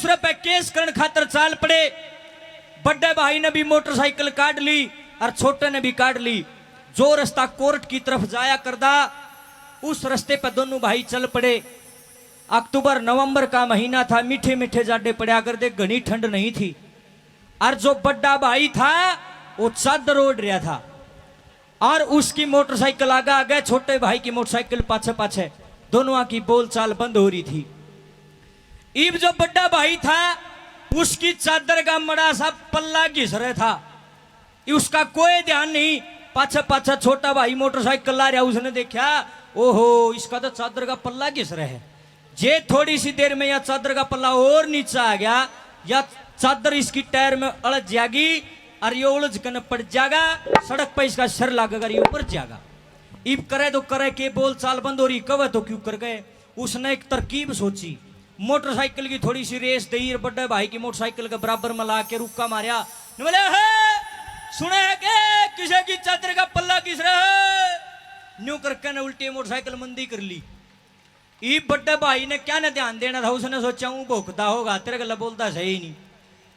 दूसरे पे केस करण खातर चाल पड़े। बड़े भाई ने भी मोटरसाइकिल काट ली और छोटे ने भी काट ली। जो रास्ता कोर्ट की तरफ जाया करदा उस रास्ते पर दोनों भाई चल पड़े। अक्टूबर नवंबर का महीना था, मीठे मीठे जाडे पड़ा कर दे, घनी ठंड नहीं थी। और जो बड़ा भाई था वो चादर ओढ़ रहा था और उसकी मोटरसाइकिल आगे आगे, छोटे भाई की मोटरसाइकिल पाछे पाछे, दोनों की बोलचाल बंद हो रही थी। इब जो बड़ा भाई था उसकी चादर का बड़ा सा पल्ला घिस रहा था, उसका कोई ध्यान नहीं। पाछा पाछा छोटा भाई मोटरसाइकिल ला रहा, उसने देखा ओहो इसका तो चादर का पल्ला घिस रहा है। जे थोड़ी सी देर में यह चादर का पल्ला और नीचे आ गया, या चादर इसकी टायर में उलझ जाएगी और ये उलझ कर पड़ जाएगा, सड़क पर इसका सर लगेगा, ये ऊपर जाएगा। इब करे तो करे के बोल चाल बंद हो रही, कब तो क्यों कर गए। उसने एक तरकीब सोची, मोटरसाइकिल की थोड़ी सी रेस दी, बड़े भाई की मोटरसाइकिल के बराबर में ला के रुका मारिया। बोले सुने है के किसी की चादर का पल्ला किस रहा है, न्यू करके ने उल्टी मोटरसाइकिल मंदी कर ली। ई बड़े भाई ने क्या ने ध्यान देना था, उसने सोचा हूं भोकता होगा, तेरे गला बोलता सही नहीं।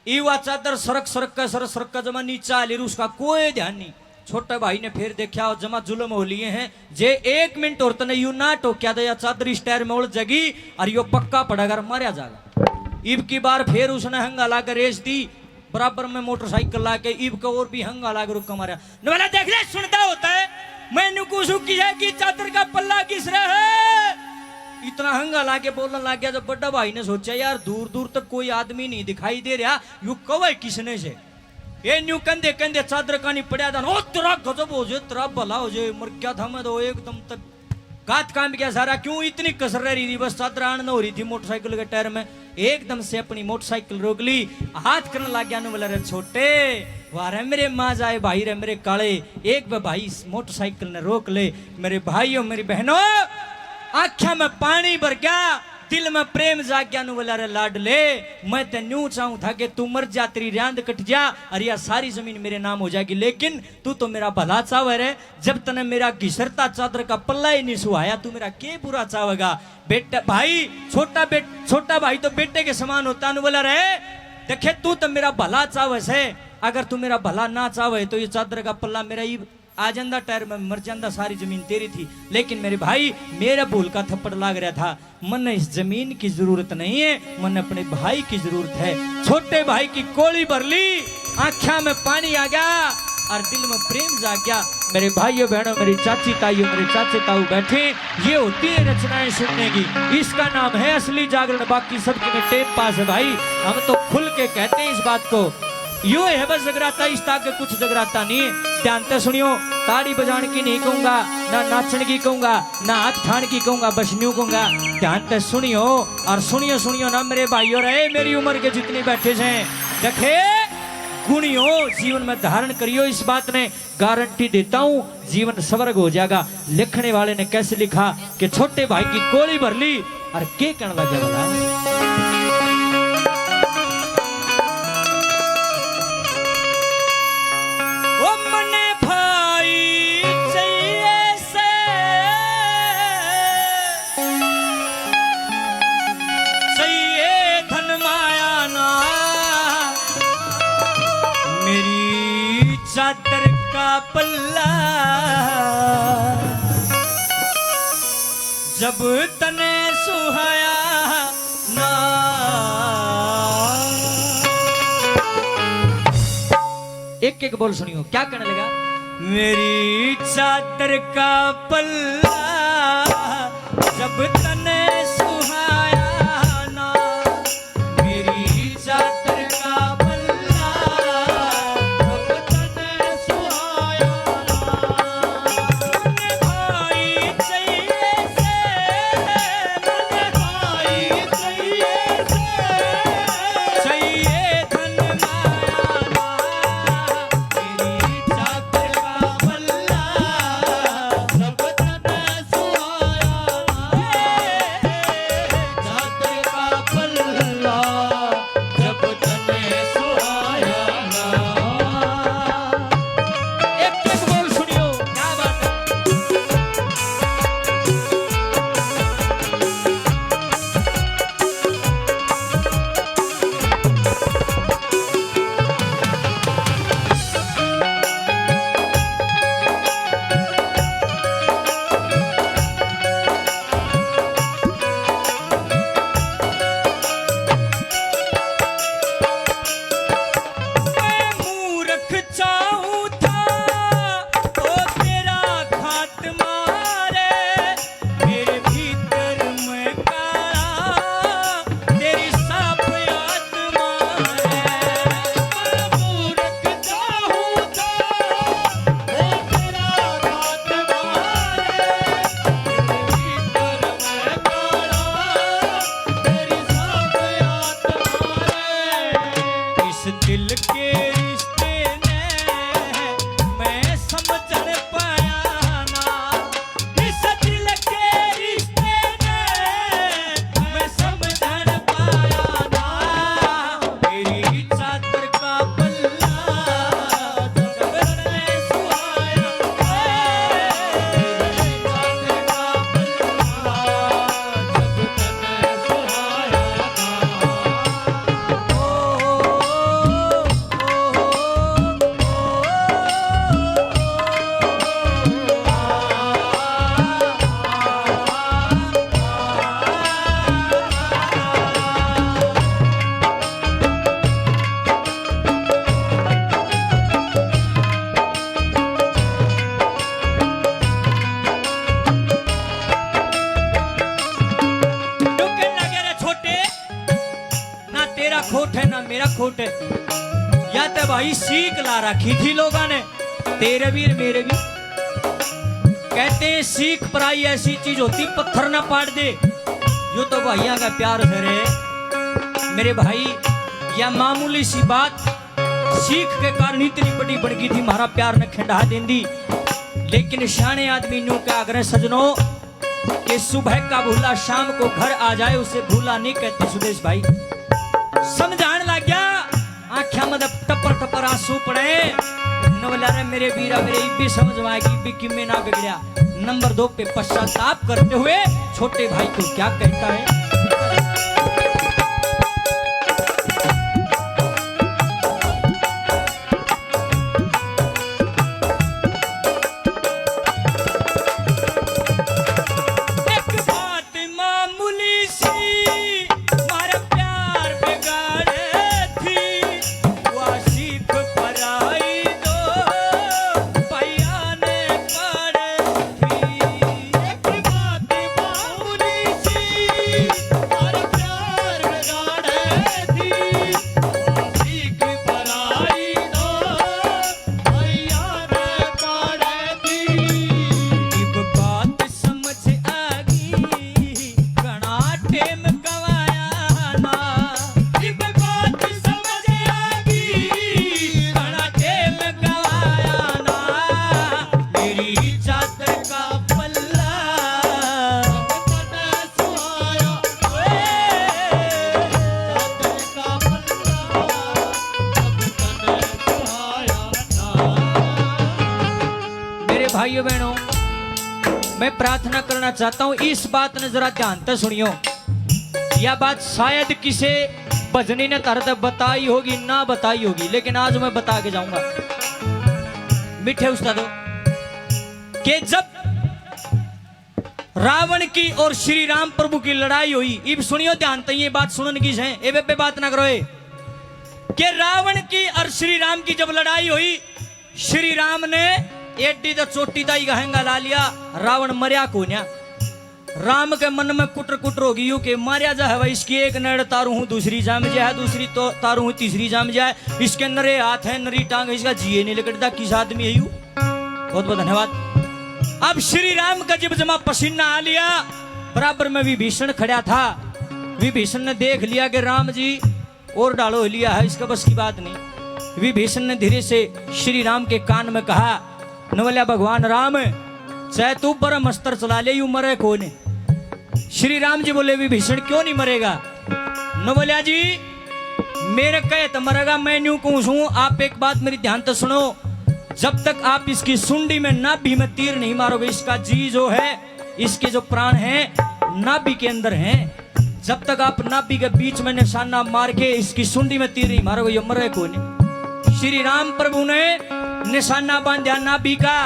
ई वा चादर सरक सरक का जमा नीचा ले, उसका कोई ध्यान नहीं। छोटे भाई ने फिर देखा और जमा जुलम हो लिए हैं, जे 1 मिनट और तने यू ना टोक्या दे, या चादर इस टायर में उलझ जाएगी और यो पक्का पड़ेगा, मारा जाएगा। ईब की बार फिर उसने हंगा लाकर रेस दी, बराबर में मोटरसाइकिल लाके ईब को और भी हंगा लाकर रुका मारा। बोला देख ले सुनता होता है, मैंने कुछ की चादर का पल्ला किस रहा है, इतना हंगा लाके बोलने लग गया। जब बड़ा भाई ने सोचा यार दूर दूर तक कोई आदमी नहीं दिखाई दे रहा, यू कवे किसने से, ये न्यू कंधे कंधे चादर का नहीं पड़ा था। ओ तेरा गजब हो जाए, तेरा भला हो जाए, मर क्या था मैं तो एकदम तक गात काम गया सारा। क्यों इतनी कसर रही थी, बस चादर आन हो रही थी मोटरसाइकिल के टायर में। एकदम से अपनी मोटरसाइकिल रोक ली, हाथ करने लग गया। बोला रे छोटे वारे मेरे माँ जाए भाई रे मेरे काले, एक भाई मोटरसाइकिल ने रोक ले। मेरे भाइयों मेरी बहनों आख्या में पानी भर गया, दिल में प्रेम जाग गया। बोला रे लाडले मैं ते न्यू चाहूं था कि तू मर जा, तेरी रैंद कट जा और यह सारी जमीन मेरे नाम हो जाएगी, लेकिन तू तो मेरा भला चावे रे। जब तने मेरा घिसरता चादर का पल्ला ही नहीं सुहाया, तू मेरा के बुरा चावेगा। बेटा भाई छोटा भाई तो बेटे के समान होता। बोला रे देखे तू तो मेरा भला चावे से, अगर तू मेरा भला ना चावे तो ये चादर का पल्ला मेरा ही आ जांदा, टायर में मर जांदा, सारी जमीन तेरी थी। लेकिन मेरे भाई मेरा भूल का थप्पड़ लाग रहा था, मन इस जमीन की जरूरत नहीं है, मन अपने भाई की जरूरत है। छोटे भाई की कोली भर ली, आँखा में पानी आ गया और दिल में प्रेम जाग गया। मेरे भाइयों बहनों मेरी चाची ताइयों मेरे चाचे ताऊ बैठे, ये होती है रचनाएं सुनने की, इसका नाम है असली जागरण। बाकी सबके में टेप पास है भाई, हम तो खुल के कहते हैं इस बात को। यू है बस जगराता, इस ताके कुछ जगराता नहीं है। ध्यान से सुनियो, ताड़ी बजाने की नहीं कहूंगा, ना नाचने की कहूंगा, ना हाथ ठान की कहूंगा, बस न्यू कहूंगा। ध्यान से सुनियो और सुनियो ना मेरे भाइयों रहे, मेरी उम्र के जितने बैठे हैं, देखे गुणियो जीवन में धारण करियो। इस बात ने गारंटी देता हूं जीवन स्वर्ग हो जाएगा। लिखने वाले ने कैसे लिखा कि छोटे भाई की कोली भर ली और के कहने लगा बोला चादर का पल्ला जब तने सुहाया ना। एक एक बोल सुनियो क्या कहने लगा। मेरी चादर का पल्ला जब तने सुहाया ना, मेरी चादर का दिल के रिश्ते ने मैं समझन पाया ना, इस दिल के रिश्ते ने मैं समझन पाया ना। तेरी चादर का पल्ला जब तने सुहाया, तेरी चादर का पल्ला जब तने सुहाया खोट है ना मेरा खोट है, या तो भाई सीख ला रखी थी लोगों ने, तेरे भी मेरे भी। कहते हैं सीख पराई ऐसी चीज होती पत्थर ना पाट दे। यो तो भाइयों का प्यार है रे मेरे भाई, या मामूली सी बात सीख के कारण इतनी बड़ी बढ़ गई थी, हमारा प्यार ने खिंडा देंदी। लेकिन शाने आदमी न्यू के आग्रह सजनों कि सुबह का भूला शाम को घर आ जाए उसे भूला नहीं कहते सुदेश भाई। समझान लग गया, आंखों में टपर टपर आंसू पड़े। नवला रे मेरे वीरा मेरे भी समझ में आएगी भी कि मैं ना बिगड़िया। नंबर 2 पे पश्चाताप करते हुए छोटे भाई को क्या कहता है, भाइयों बहनों मैं प्रार्थना करना चाहता हूं, इस बात ने जरा ध्यान से सुनियो। यह बात शायद किसी भजनी ने तरह बताई होगी ना बताई होगी, लेकिन आज मैं बता के जाऊंगा मीठे उस्तादों कि जब रावण की और श्री राम प्रभु की लड़ाई हुई, इब सुनियो ध्यान से, ये बात सुनने की है, ए बे बात ना करो कि रावण की और श्री राम की जब लड़ाई हुई, श्री राम ने एडी तो चोटी दाई गहंगा ला लिया, रावण मरिया को न्या। राम के मन में कुटर कुटर होगी यू के मारिया जा है, इसकी एक नड़ तारू हूं दूसरी जाम जाए, दूसरी तो तारू हूं तीसरी जाम जाए, इसके नरे हाथ है नरी टांग है, इसका जिए नहीं लगता किस आदमी है यू। बहुत बहुत धन्यवाद। अब श्री राम का जब जमा पसीना आ लिया, बराबर में विभीषण खड़ा था। विभीषण ने देख लिया कि राम जी और डालो लिया है, इसका बस की बात नहीं। विभीषण ने धीरे से श्री राम के कान में कहा, नवल्या भगवान राम चाहे तू परम अस्त्र चला ले यू मरे कौन। श्री राम जी बोले विभीषण क्यों नहीं मरेगा। नवल्या जी मेरे कहे तो मरेगा, मैं न्यू कहूँ आप एक बात मेरी ध्यान से सुनो, जब तक आप इसकी सुंडी में नाभि में तीर नहीं मारोगे, इसका जी जो है इसके जो प्राण है नाभि के अंदर हैं, जब तक आप नाभि के बीच में निशाना मार के इसकी सुंडी में तीर नहीं मारोगे, ये मरे कौन। श्री राम प्रभु ने निशाना बांधा नाभि का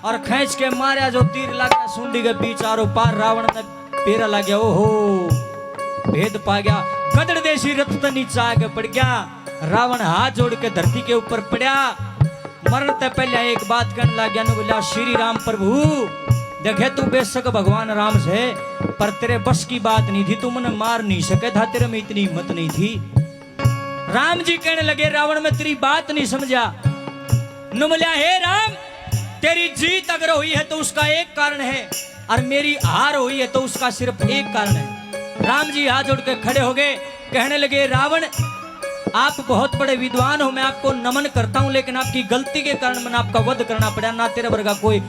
और खींच के मारा, जो तीर लगा सुंडी के बीच आरो पार, रावण ने पेरा लग गया, ओहो भेद पा गया, गदड़ देशी रथ तो नीचे आके पड़ गया। रावण हाथ जोड़ के धरती के ऊपर पड़ा, मरण से पहले एक बात कहने लग गया, बोला श्री राम प्रभु देखे तू बेशक भगवान राम से, पर तेरे बस की बात नहीं थी, तू मुझे मार नहीं सके था, तेरे में इतनी हिम्मत नहीं थी। राम जी कहने लगे रावण में तेरी बात नहीं समझा। बोला हे राम तेरी जीत अगर हुई है तो उसका एक कारण है, और मेरी हार हुई है तो उसका सिर्फ एक कारण है। राम जी हाथ जोड़ के खड़े हो गए, कहने लगे रावण आप बहुत बड़े विद्वान हो, मैं आपको नमन करता हूं, लेकिन आपकी गलती के कारण मैंने आपका वध करना पड़ा। ना तेरे वर्गा कोई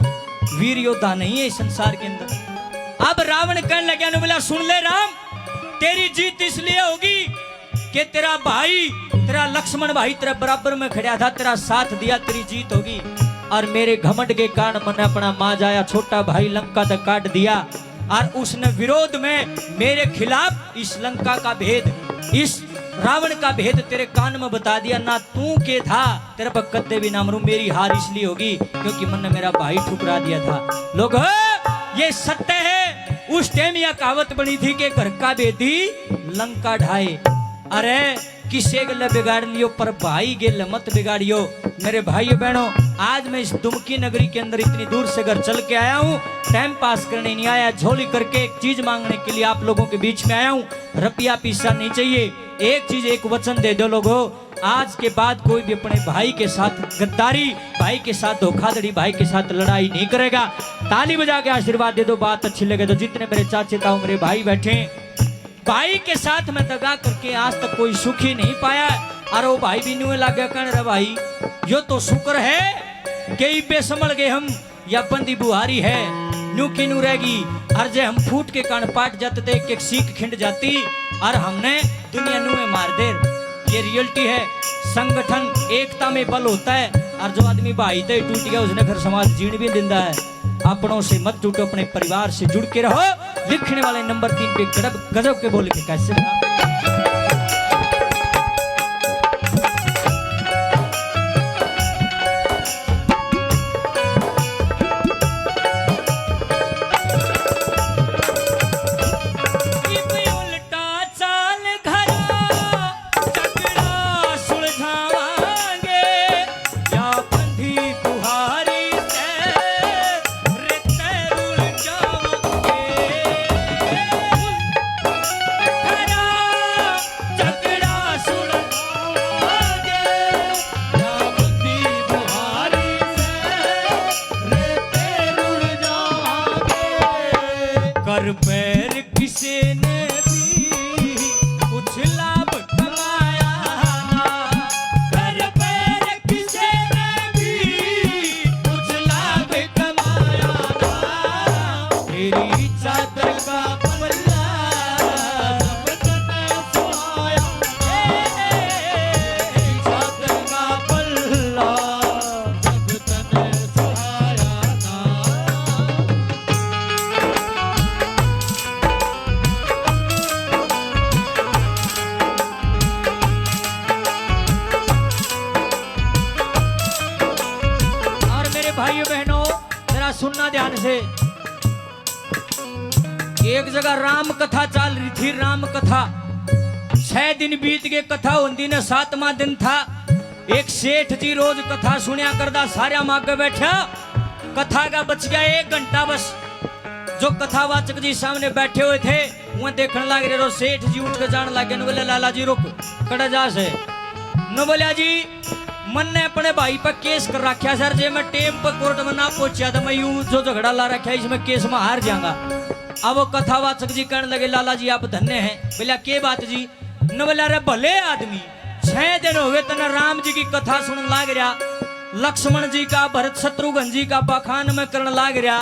वीर योद्धा नहीं है इस संसार के अंदर। अब रावण कहने लगा, ने बोला सुन ले राम, तेरी जीत इसलिए होगी कि तेरा भाई, तेरा लक्ष्मण भाई तेरे बराबर में खड़ा था, तेरा साथ दिया, तेरी जीत होगी। और मेरे घमंड के कारण मैंने अपना मां जाया छोटा भाई लंका तक काट दिया, और उसने विरोध में मेरे खिलाफ इस लंका का भेद, इस रावण का भेद तेरे कान में बता दिया। ना तू के था, तेरे पर कद्दे भी ना मरूं। मेरी हार इसलिए होगी क्योंकि मैंने मेरा भाई ठुकरा दिया था। लोग ये सत्य है। उस टाइम यह कहावत बनी थी कि घर का बेदी लंका ढाए। अरे किसे गले बिगाड़ लियो पर भाई गेल मत बिगाड़ियो। मेरे भाइयों बहनों, आज मैं इस दुमकी नगरी के अंदर इतनी दूर से घर चल के आया हूँ, टाइम पास करने नहीं आया, झोली करके एक चीज मांगने के लिए आप लोगों के बीच में आया हूँ। रुपया पैसा नहीं चाहिए, एक चीज, एक वचन दे दो लोगों, आज के बाद कोई भी अपने भाई के साथ गद्दारी, भाई के साथ धोखाधड़ी, भाई के साथ लड़ाई नहीं करेगा। ताली बजा के आशीर्वाद दे दो, बात अच्छी लगे तो। जितने मेरे चाचे ताऊ मेरे भाई बैठे, भाई के साथ में दगा करके आज तक कोई सुखी नहीं पाया। अरे वो भाई भी न्यू लगे कहने रे भाई यो तो शुक्र है कि बेसमल गए हम, या बंदी बुहारी है न्यू की न्यू रहेगी। और जे हम फूट के कान पाट जाते थे, एक एक सीख खिंड जाती, और हमने दुनिया न्यू में मार दे। ये रियलिटी है। संगठन एकता में बल होता है, और जो आदमी भाई तो टूट गया उसने फिर समाज जीण भी दिंदा है। अपनों से मत टूटो, अपने परिवार से जुड़ के रहो। लिखने वाले नंबर 3 पे गजब के बोले के कैसे बना? कर पैर किसे ने भी कुछ लाभ कमाया ना, कर पैर किसे ने भी कुछ लाभ कमाया ना। तेरी चादर का पल्ला जब तने सुहाया, चादर का पल्ला जब तने सुहाया ना। भाइयों बहनों जरा सुनना ध्यान से। एक जगह राम कथा चल रही थी, राम कथा। 6 दिन बीत गए, कथा होती ने 7वां दिन था। एक सेठ जी रोज कथा सुनिया करदा, सारे मागे बैठा, कथा का बच गया 1 घंटा बस। जो कथावाचक जी सामने बैठे हुए थे वह देखने लग रहे। सेठ जी उठ के जान लगे, बोले लाला जी रुक, कड़ा जा से न बोलिया जी मन ने अपने भाई पर केस कर रखा सर, जे मैं टेम पर कोर्ट में ना पहुंचा तो मैं यूं जो झगड़ा ला रखा है इसमें केस में हार जाऊंगा। अब वो कथावाचक जी कहने लगे, लाला जी आप धन्य हैं। बोला के बात जी? न बोला रे भले आदमी 6 दिन हो गए तना राम जी की कथा सुन लाग रहा, लक्ष्मण जी का, भरत शत्रुघ्न जी का बखान में करने लाग रहा,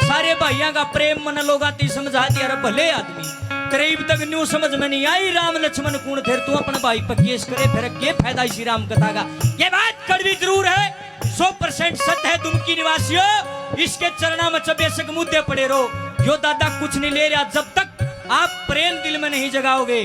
सारे भाइयों का प्रेम मन लोग आती समझा दिया। रे भले आदमी करीब तक न्यू समझ में नहीं आई राम लक्ष्मण कौन थे, तू अपने भाई पर केस करे फिर क्या फायदा इसी राम कथा का। ये बात कड़वी जरूर है, 100% सत्य है। दुमकी निवासियों इसके चरणा में बेशक मुद्दे पड़े रहो, यो दादा कुछ नहीं ले रहा जब तक आप प्रेम दिल में नहीं जगाओगे।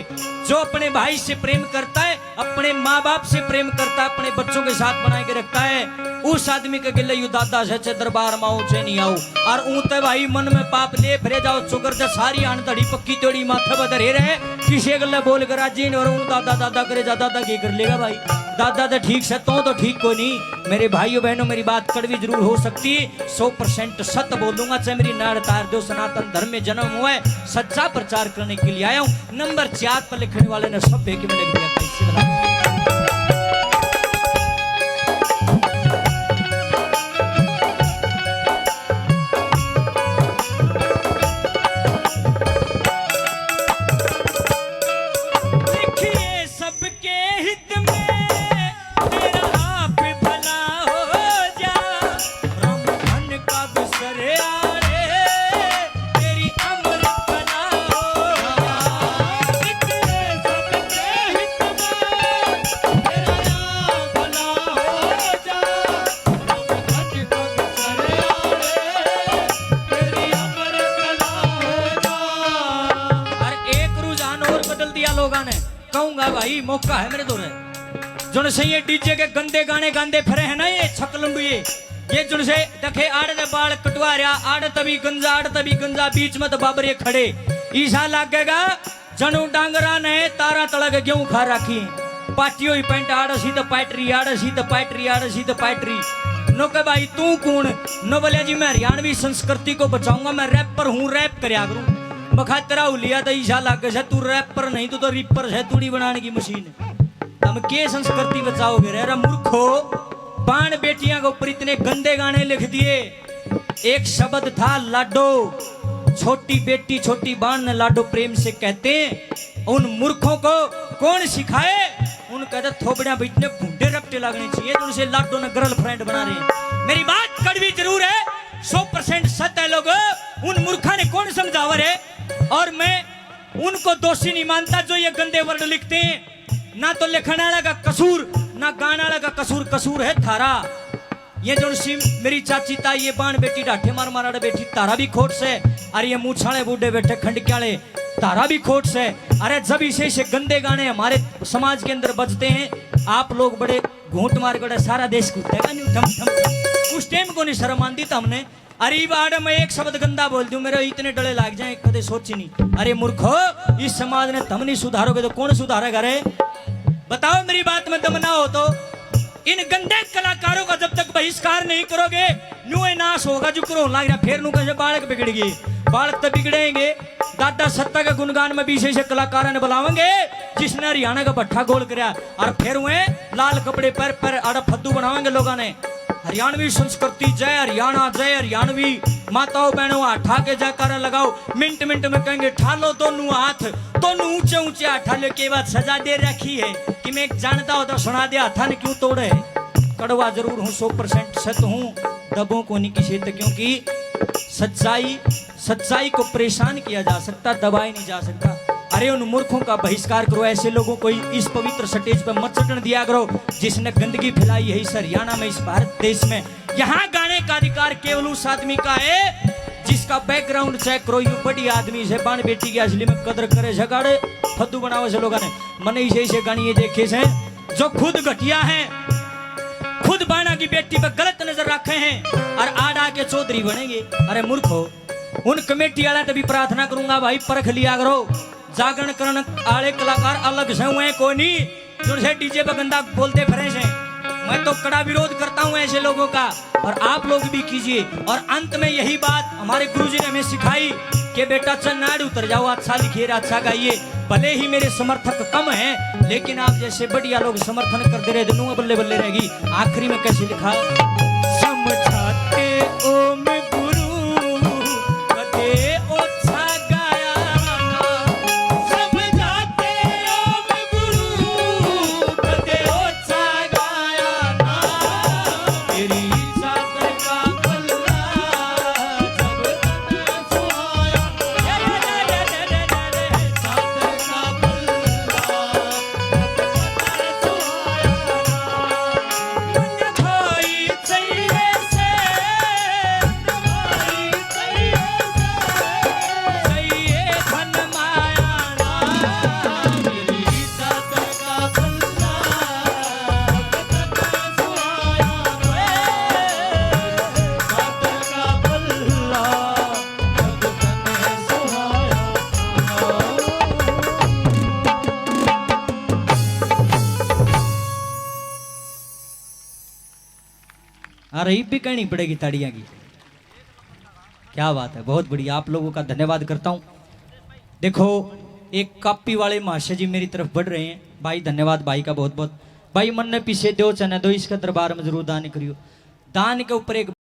जो अपने भाई से प्रेम करता है, अपने माँ बाप से प्रेम करता है, अपने बच्चों के साथ बना के रखता है, उस आदमी के गिले यू दादा से दरबार में ऊंचे नहीं आओ। और ऊंते भाई मन में पाप ले फिरे जाओ, चुकर जा सारी आन तड़ी पक्की तोड़ी माथे बदर रहे किसी गले बोल कर राजी और दादा दादा करे जा, दादा की कर लेगा भाई? दादा तो ठीक से तो ठीक को नहीं। मेरे भाइयों बहनों मेरी बात कड़वी जरूर हो सकती है, 100% सत्य बोलूंगा, चाहे मेरी नाड़ तार दो। सनातन धर्म में जन्म हुआ है, सच्चा प्रचार करने के लिए आया हूं। नंबर 4 पर लिखने वाले ने सब की में लिख दिया, कैसे बता? लिखिए सबके हित ला भाई मौका है मेरे दौरे जोन से ये डीजे के गंदे गाने गांदे फिरे है ना ये छकलंडू ये जोन से देखे आड़ दे बाल कटवा रहा आड़ तभी गंजा बीच में तो बाबर ये खड़े ईसा लागेगा जनू डांगरा ने तारा तलग गेहूं खा रखी पाटियो ही पेंट आड़सी तो पाइटरी नो के भाई तू कौन नो बोले जी मैं हरियाणवी संस्कृति को बचाऊंगा मैं रैपर हूँ रैप करया करूं बखा तेरा लिया तो ईशा लागे से तू रैपर नहीं तो रिपर है तूड़ी बनाने की मशीन हम के संस्कृति बचाओगे रे मूर्खो बाण बेटियां के ऊपर इतने गंदे गाने लिख दिए एक शब्द था लाडो छोटी बेटी छोटी बाण ने लाडो प्रेम से कहते हैं उन मूर्खों को कौन सिखाए उन कहते थोबड़िया बेटने भूडे रपटे लगने चाहिए तो उनसे लाडो ने गर्लफ्रेंड बना रहे हैं मेरी बात कड़वी जरूर है 100% सत्य है लोग उन मूर्खा ने कौन समझावर है और मैं उनको दोषी नहीं मानता जो ये गंदे वर्ड लिखते हैं ना तो लिखने वाला का कसूर ना गाने वाला का कसूर है थारा ये जो मेरी चाची ताई ये बाण बेटी डाठे मार मारा बेटी तारा भी खोट से अरे ये मूछाले बूढ़े बैठे खंडक्याले तारा भी खोट से अरे जब इसे गंदे गाने हमारे समाज के अंदर बजते हैं आप लोग बड़े घूंट मार गए सारा देश कूदेगा नहीं ठम ठम उस टाइम को नहीं शर्म आंदी था हमने अरे बाड़ मैं एक शब्द गंदा बोल दूं मेरे इतने डले लाग जाए कदे सोची नहीं अरे मूर्खो इस समाज ने तुम नहीं सुधारोगे तो कौन सुधारेगा रे बताओ मेरी बात में दम ना हो तो इन गंदे कलाकारों का जब तक बहिष्कार नहीं करोगे नुए नाश होगा जो करो लाग रहा फिर नु कैसे बालक बिगड़ेगी बालक तो बिगड़ेंगे दादा सत्ता के गुणगान में भी से कलाकार ने बुलावेंगे जिसने हरियाणा का भट्ठा गोल कराया और फिर वे लाल कपड़े पर आड़ा फद्दू बनावेंगे लोगों ने हरियाणवी संस्कृति जय हरियाणवी माताओं बहनों हाथ के जयकारा लगाओ मिनट में कहेंगे ठालो दोनों हाथ दोनों ऊंचे हाथ ठाले के बाद सजा दे रखी है कि मैं जानता होता सुना दे हाथा ने क्यों तोड़े कड़वा जरूर हूँ 100% सत्य हूँ दबों को नहीं किसी क्योंकि सच्चाई को परेशान किया जा सकता दबाया नहीं जा सकता अरे उन मूर्खों का बहिष्कार करो ऐसे लोगों को इस पवित्र स्टेज पर मत चढ़ने दिया करो जिसने गंदगी फैलाई है इस हरियाणा में इस भारत देश में यहाँ गाने का अधिकार केवल उस आदमी का है जिसका बैकग्राउंड चेक करो यू बड़ी आदमी से बाण बेटी की असली में कदर करे झगाड़े फद्दू बनावे से लोगों ने मन इसे गानी ये देखे से जो खुद घटिया है खुद बाणा की बेटी पर गलत नजर रखे हैं और आड़ा के चौधरी बनेंगे अरे मूर्खो उन कमेटी वाला तभी प्रार्थना करूंगा भाई परख लिया करो जागरण करण आले कलाकार अलग से हुए कोई नहीं जो से डीजे पर गंदा बोलते फिरे से मैं तो कड़ा विरोध करता हूं ऐसे लोगों का और आप लोग भी कीजिए और अंत में यही बात हमारे गुरुजी ने हमें सिखाई कि बेटा चल नाड़ उतर जाओ अच्छा लिखिए अच्छा गाइए भले ही मेरे समर्थक कम हैं लेकिन आप जैसे बढ़िया लोग समर्थन करते रहे दूंगा बल्ले बल्ले रहेगी आखिरी में कैसे लिखा समझाते ओ मैं गुरु कदे ओछा गाया समझाते ओ मैं गुरु कदे ओछा गाया ना तेरी सागर का पल्ला सब तना सोया सागर का पल्ला भाई चाहिए से चाहिए धन माया ना मेरी सागर का पल्ला तना सोया सागर का पल्ला तना सोया अरे भी कहनी पड़ेगी ताड़ियां की क्या बात है बहुत बढ़िया आप लोगों का धन्यवाद करता हूं देखो एक कापी वाले महाशय जी मेरी तरफ बढ़ रहे हैं भाई धन्यवाद भाई का बहुत बहुत भाई मन ने पीछे दो चने दो इसका दरबार में जरूर दान करियो दान के ऊपर एक